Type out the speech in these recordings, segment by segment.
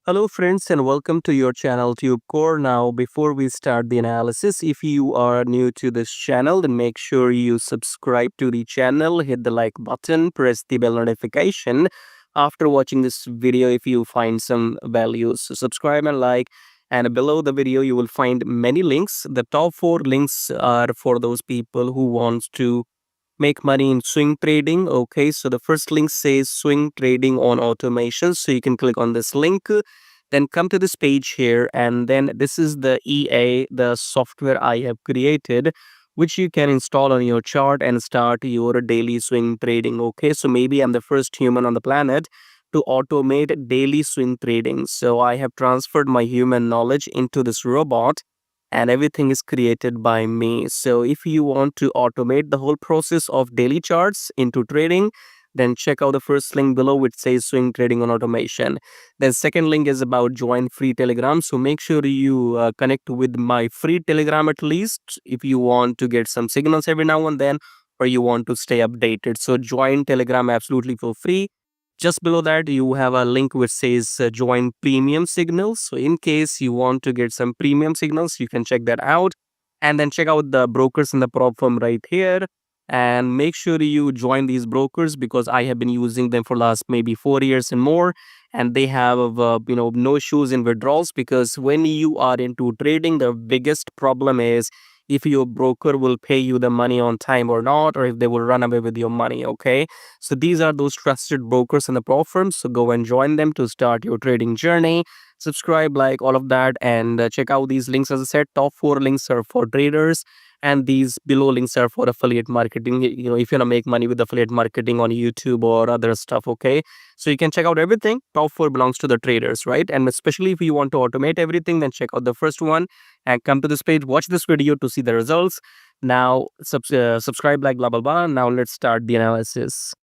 Hello friends and welcome to your channel TubeCore. Now before we start the analysis, if you are new to this channel, then make sure you subscribe to the channel, hit the like button, press the bell notification. After watching this video, if you find some values, so subscribe and like. And below the video, you will find many links. The top 4 links are for those people who wants to make money in swing trading. Okay, so the first link says swing trading on automation, so you can click on this link, then come to this page here, and then this is the the software I have created, which you can install on your chart and start your daily swing trading. Okay, so maybe I'm the first human on the planet to automate daily swing trading, so I have transferred my human knowledge into this robot, and everything is created by me. So if you want to automate the whole process of daily charts into trading, then check out the first link below which says swing trading on automation. Then second link is about join free Telegram. So make sure you connect with my free Telegram at least if you want to get some signals every now and then, or you want to stay updated. So join Telegram absolutely for free. Just below that, you have a link which says join premium signals. So in case you want to get some premium signals, you can check that out. And then check out the brokers in the prop firm right here. And make sure you join these brokers because I have been using them for last maybe 4 years and more. And they have, no issues in withdrawals, because when you are into trading, the biggest problem is if your broker will pay you the money on time or not, or if they will run away with your money. Okay, so these are those trusted brokers in the pro firms. So go and join them to start your trading journey. Subscribe, like all of that, and check out these links. As I said, top 4 links are for traders, and these below links are for affiliate marketing. If you want to make money with affiliate marketing on YouTube or other stuff. Okay, so you can check out everything. Top 4 belongs to the traders, right? And especially if you want to automate everything, then check out the first one and come to this page. Watch this video to see the results. Now subscribe, like blah blah blah. Now let's start the analysis.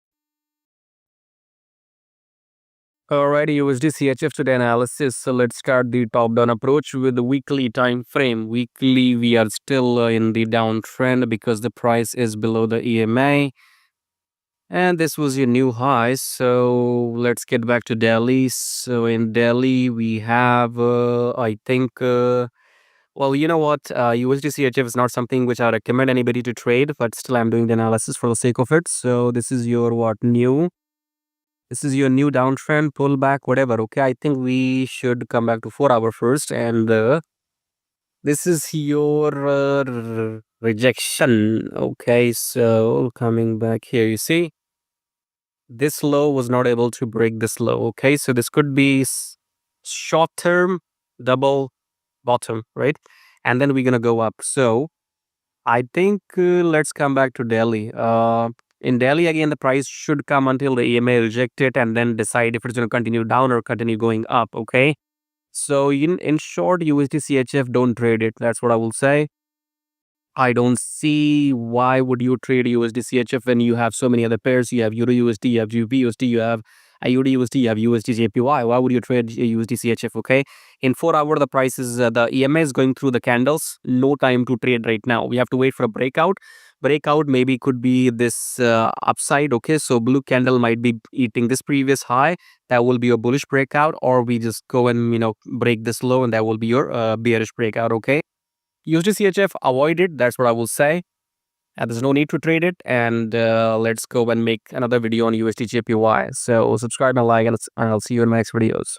Alrighty, USDCHF today analysis. So let's start the top-down approach with the weekly time frame. Weekly, we are still in the downtrend because the price is below the EMA. And this was your new high. So let's get back to Delhi. So in Delhi, we have, I think, well, you know what? USDCHF is not something which I recommend anybody to trade, but still I'm doing the analysis for the sake of it. So this is your new. This is your new downtrend, pullback, whatever. Okay, I think we should come back to 4 hour first, and this is your rejection. Okay, so coming back here, you see this low was not able to break this low. Okay, so this could be short term double bottom, right? And then we're gonna go up. So I think let's come back to Delhi. In Delhi, again, the price should come until the EMA reject it and then decide if it's going to continue down or continue going up. Okay. So in short, USD CHF, don't trade it. That's what I will say. I don't see why would you trade USD CHF when you have so many other pairs. You have Euro USD, you have GBP USD, you have IUD USD, you have USD JPY. Why would you trade USD CHF? Okay, in 4 hour the price is the EMA is going through the candles. No time to trade right now. We have to wait for a breakout. Breakout maybe could be this upside. Okay, so blue candle might be eating this previous high. That will be a bullish breakout, or we just go and break this low, and that will be your bearish breakout. Okay. USDCHF, avoid it. That's what I will say. And there's no need to trade it. And let's go and make another video on USDJPY. So subscribe and like, and I'll see you in my next videos.